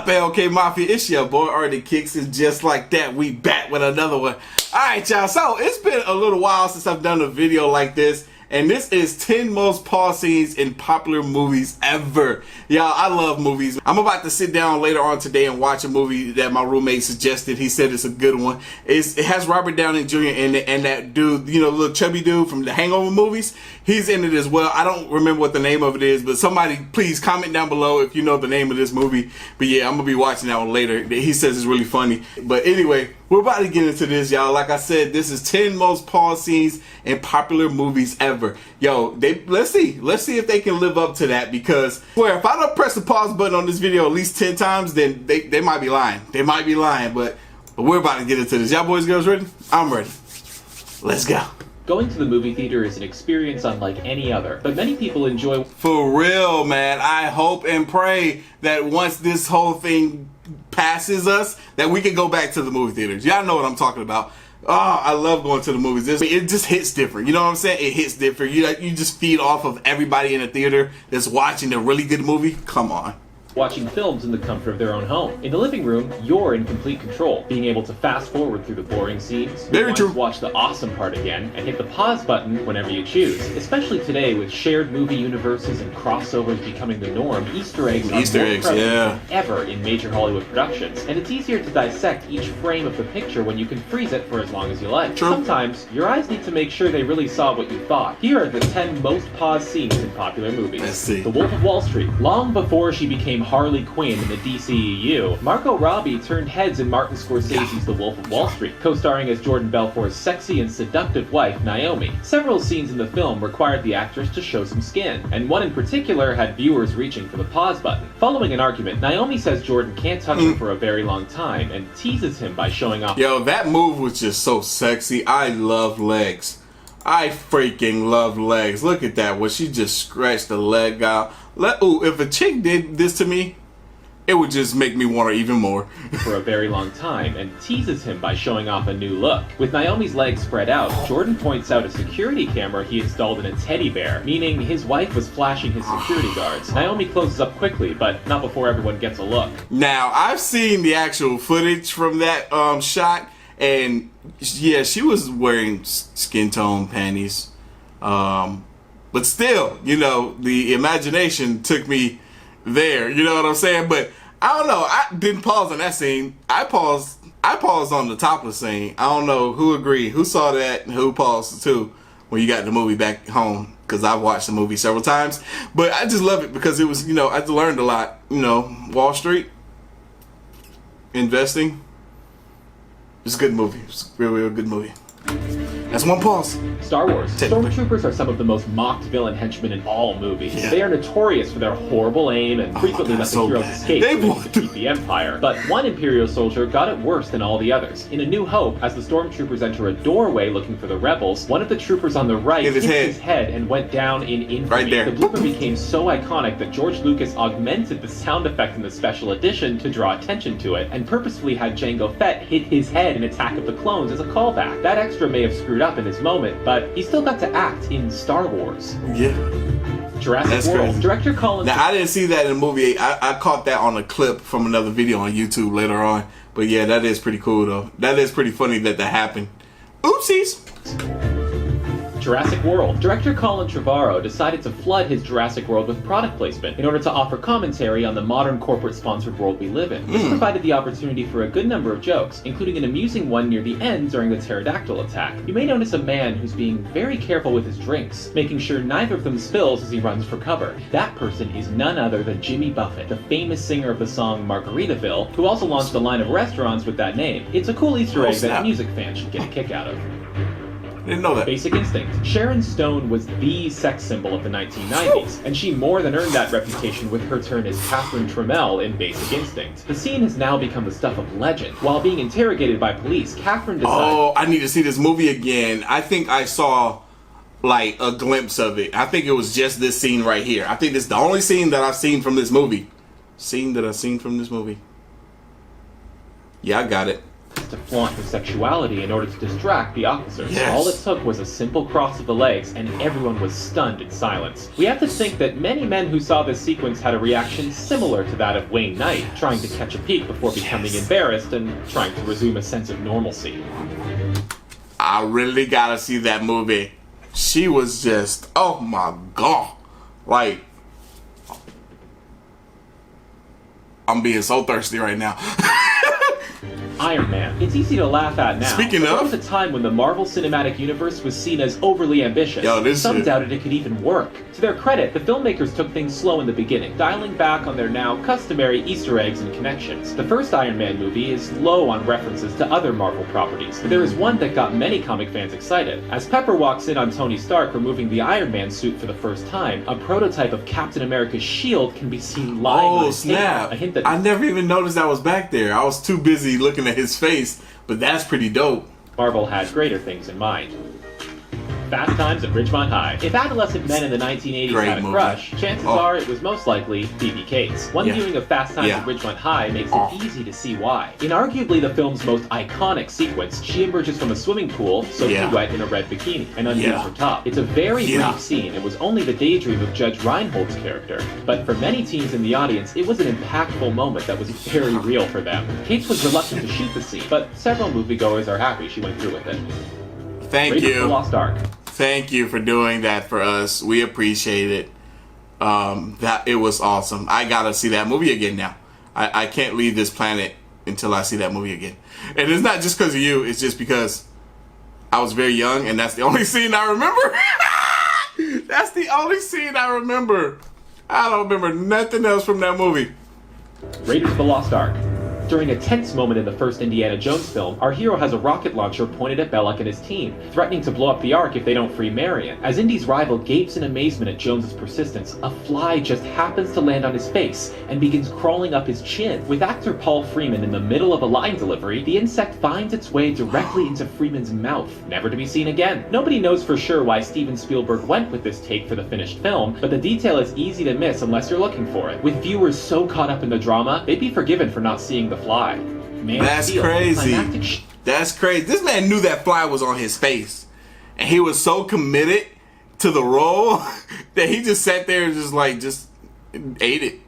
up, LK Mafia? It's your boy Artofkickz, and just like that, we back with another one. Alright, y'all, so it's been a little while since I've done a video like this, and this is 10 most pause scenes in popular movies ever. Y'all, I love movies. I'm about to sit down later on today and watch a movie that my roommate suggested. He said it's a good one. It has Robert Downey Jr. in it, and that dude, you know, little chubby dude from the Hangover movies. He's in it as well. I don't remember what the name of it is, but somebody please comment down below if you know the name of this movie. But yeah, I'm gonna be watching that one later. He says it's really funny. But anyway, we're about to get into this, y'all. Like I said, this is 10 most pause scenes in popular movies ever. Yo, let's see if they can live up to that, because if I don't press the pause button on this video at least 10 times, then they might be lying. They might be lying, but we're about to get into this. Y'all boys, girls ready? I'm ready. Let's go. Going to the movie theater is an experience unlike any other, but many people enjoy... For real, man. I hope and pray that once this whole thing passes us, that we can go back to the movie theaters. Y'all know what I'm talking about. Oh, I love going to the movies. It just hits different. You know what I'm saying? It hits different. You just feed off of everybody in the theater that's watching a really good movie. Come on. Watching films in the comfort of their own home. In the living room, you're in complete control, being able to fast forward through the boring scenes, Very true. watch the awesome part again, and hit the pause button whenever you choose. Especially today, with shared movie universes and crossovers becoming the norm, Easter eggs are more prevalent than ever in major Hollywood productions, and it's easier to dissect each frame of the picture when you can freeze it for as long as you like. True. Sometimes, your eyes need to make sure they really saw what you thought. Here are the 10 most paused scenes in popular movies. Let's see. The Wolf of Wall Street. Long before she became Harley Quinn in the DCEU, Margot Robbie turned heads in Martin Scorsese's The Wolf of Wall Street, co-starring as Jordan Belfort's sexy and seductive wife, Naomi. Several scenes in the film required the actress to show some skin, and one in particular had viewers reaching for the pause button. Following an argument, Naomi says Jordan can't touch her for a very long time, and teases him by showing off. Yo, that move was just so sexy. I love legs. I freaking love legs. Look at that. When she just scratched the leg out. Ooh, if a chick did this to me, it would just make me want her even more. For a very long time, and teases him by showing off a new look. With Naomi's legs spread out, Jordan points out a security camera he installed in a teddy bear, meaning his wife was flashing his security guards. Naomi closes up quickly, but not before everyone gets a look. Now, I've seen the actual footage from that shot, and yeah, she was wearing skin tone panties. But still, you know, the imagination took me there, you know what I'm saying? But I don't know, I didn't pause on that scene. I paused on the topless scene. I don't know who agreed, who saw that, and who paused too when you got the movie back home, because I've watched the movie several times. But I just love it because it was, you know, I learned a lot. You know, Wall Street, investing. It's a good movie. It's a real good movie. That's one pause. Star Wars. Stormtroopers are some of the most mocked villain henchmen in all movies. Yeah. They are notorious for their horrible aim and frequently let the heroes escape to defeat the Empire. But one Imperial soldier got it worse than all the others. In A New Hope, as the Stormtroopers enter a doorway looking for the rebels, one of the troopers on the right hit his head and went down in infamy. Right there. The blooper became so iconic that George Lucas augmented the sound effect in the special edition to draw attention to it, and purposefully had Jango Fett hit his head in Attack of the Clones as a callback. That extra may have screwed up in his moment, but he still got to act in Star Wars. Yeah. Jurassic World. Crazy. Director Colin... Now, I didn't see that in the movie. I caught that on a clip from another video on YouTube later on. But yeah, that is pretty cool, though. That is pretty funny that happened. Oopsies! Jurassic World. Director Colin Trevorrow decided to flood his Jurassic World with product placement in order to offer commentary on the modern corporate-sponsored world we live in. This provided the opportunity for a good number of jokes, including an amusing one near the end during the pterodactyl attack. You may notice a man who's being very careful with his drinks, making sure neither of them spills as he runs for cover. That person is none other than Jimmy Buffett, the famous singer of the song Margaritaville, who also launched a line of restaurants with that name. It's a cool Easter egg that music fans should get a kick out of. Didn't know that. Basic Instinct. Sharon Stone was the sex symbol of the 1990s, and she more than earned that reputation with her turn as Catherine Trammell in Basic Instinct. The scene has now become the stuff of legend. While being interrogated by police, Catherine decided... Oh, I need to see this movie again. I think I saw, like, a glimpse of it. I think it was just this scene right here. I think this is the only scene that I've seen from this movie. Yeah, I got it. to flaunt her sexuality in order to distract the officers. Yes. All it took was a simple cross of the legs, and everyone was stunned in silence. We have to think that many men who saw this sequence had a reaction similar to that of Wayne Knight, trying to catch a peek before becoming embarrassed and trying to resume a sense of normalcy. I really gotta see that movie. She was just, oh my god. Like, I'm being so thirsty right now. Iron Man. It's easy to laugh at now. Speaking but of, there was a time when the Marvel Cinematic Universe was seen as overly ambitious. Some doubted it could even work. To their credit, the filmmakers took things slow in the beginning, dialing back on their now customary Easter eggs and connections. The first Iron Man movie is low on references to other Marvel properties, but there is one that got many comic fans excited. As Pepper walks in on Tony Stark removing the Iron Man suit for the first time, a prototype of Captain America's shield can be seen lying on his table. snap. A hint that I never even noticed that was back there. I was too busy looking at his face, but that's pretty dope. Marvel had greater things in mind. Fast Times at Ridgemont High. If adolescent men in the 1980s Great had a movie. crush, chances are it was most likely Phoebe Cates. One viewing of Fast Times at Ridgemont High makes it easy to see why. In arguably the film's most iconic sequence, she emerges from a swimming pool, soaking wet in a red bikini, and undoes her top. It's a very brief scene. It was only the daydream of Judge Reinhold's character. But for many teens in the audience, it was an impactful moment that was very real for them. Cates was reluctant to shoot the scene, but several moviegoers are happy she went through with it. Thank you. Lost Ark. Thank you for doing that for us. We appreciate it. That it was awesome. I gotta see that movie again now. I can't leave this planet until I see that movie again. And it's not just because of you. It's just because I was very young, and that's the only scene I remember. That's the only scene I remember. I don't remember nothing else from that movie. Raiders of the Lost Ark. During a tense moment in the first Indiana Jones film, our hero has a rocket launcher pointed at Belloc and his team, threatening to blow up the Ark if they don't free Marion. As Indy's rival gapes in amazement at Jones's persistence, a fly just happens to land on his face and begins crawling up his chin. With actor Paul Freeman in the middle of a line delivery, the insect finds its way directly into Freeman's mouth, never to be seen again. Nobody knows for sure why Steven Spielberg went with this take for the finished film, but the detail is easy to miss unless you're looking for it. With viewers so caught up in the drama, they'd be forgiven for not seeing the fly. That's crazy. That's crazy. This man knew that fly was on his face, and he was so committed to the role that he just sat there and just ate it.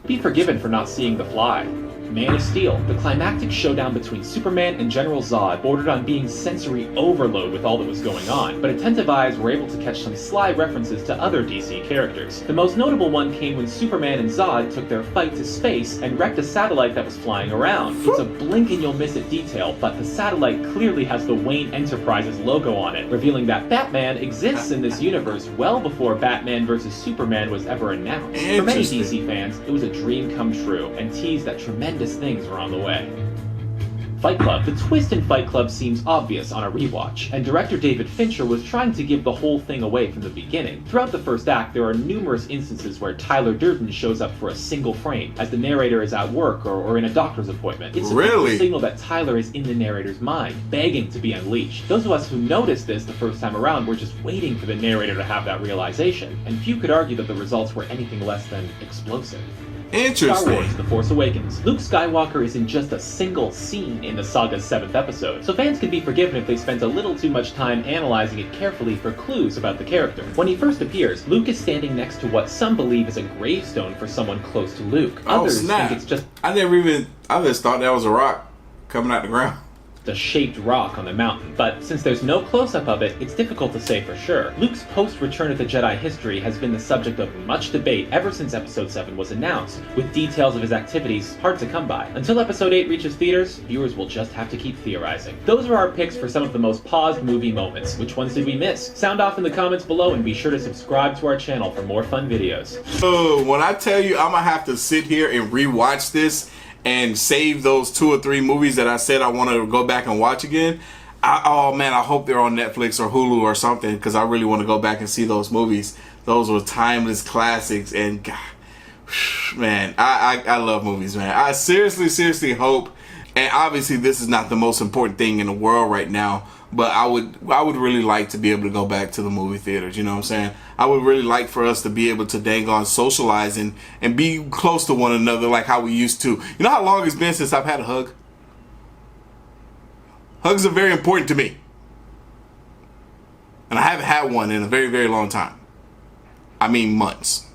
Be forgiven for not seeing the fly. Man of Steel, the climactic showdown between Superman and General Zod bordered on being sensory overload with all that was going on, but attentive eyes were able to catch some sly references to other DC characters. The most notable one came when Superman and Zod took their fight to space and wrecked a satellite that was flying around. It's a blink and you'll miss it detail, but the satellite clearly has the Wayne Enterprises logo on it, revealing that Batman exists in this universe well before Batman vs. Superman was ever announced. For many DC fans, it was a dream come true, and teased that tremendous things are on the way. Fight Club. The twist in Fight Club seems obvious on a rewatch, and director David Fincher was trying to give the whole thing away from the beginning. Throughout the first act, there are numerous instances where Tyler Durden shows up for a single frame, as the narrator is at work or in a doctor's appointment. It's a signal that Tyler is in the narrator's mind, begging to be unleashed. Those of us who noticed this the first time around were just waiting for the narrator to have that realization, and few could argue that the results were anything less than explosive. Interesting. Star Wars: The Force Awakens. Luke Skywalker is in just a single scene in the saga's 7th episode, so fans could be forgiven if they spent a little too much time analyzing it carefully for clues about the character. When he first appears, Luke is standing next to what some believe is a gravestone for someone close to Luke. Others think it's just I just thought that was a rock coming out the ground. a shaped rock on the mountain, but since there's no close-up of it, it's difficult to say for sure. Luke's post-Return of the Jedi history has been the subject of much debate ever since Episode 7 was announced, with details of his activities hard to come by. Until Episode 8 reaches theaters, viewers will just have to keep theorizing. Those are our picks for some of the most paused movie moments. Which ones did we miss? Sound off in the comments below, and be sure to subscribe to our channel for more fun videos. Oh, when I tell you I'm gonna have to sit here and rewatch this and save those 2 or 3 movies that I said I want to go back and watch again. Oh man, I hope they're on Netflix or Hulu or something, because I really want to go back and see those movies. Those were timeless classics, and God, man, I love movies, man. I seriously hope And obviously this is not the most important thing in the world right now, but I would really like to be able to go back to the movie theaters, you know what I'm saying? I would really like for us to be able to dang on socialize and be close to one another like how we used to. You know how long it's been since I've had a hug? Hugs are very important to me. And I haven't had one in a very, very long time. I mean months.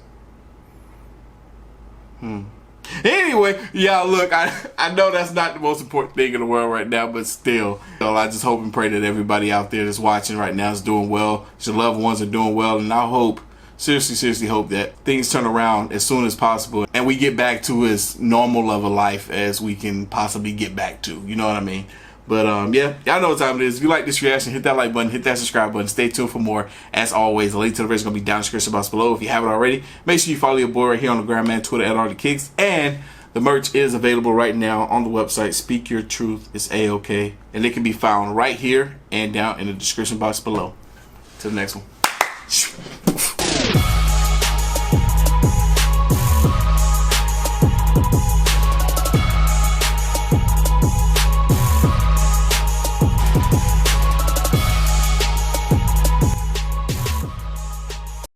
Anyway, y'all, look, I know that's not the most important thing in the world right now, but still, I just hope and pray that everybody out there that's watching right now is doing well, your loved ones are doing well, and I hope, seriously hope that things turn around as soon as possible and we get back to as normal of a life as we can possibly get back to, you know what I mean? But yeah, y'all know what time it is. If you like this reaction, hit that like button, hit that subscribe button. Stay tuned for more. As always, the link to the video is going to be down in the description box below. If you haven't already, make sure you follow your boy right here on the gram and Twitter at Artofkickz. And the merch is available right now on the website. Speak Your Truth. It's A-OK. And it can be found right here and down in the description box below. Till the next one.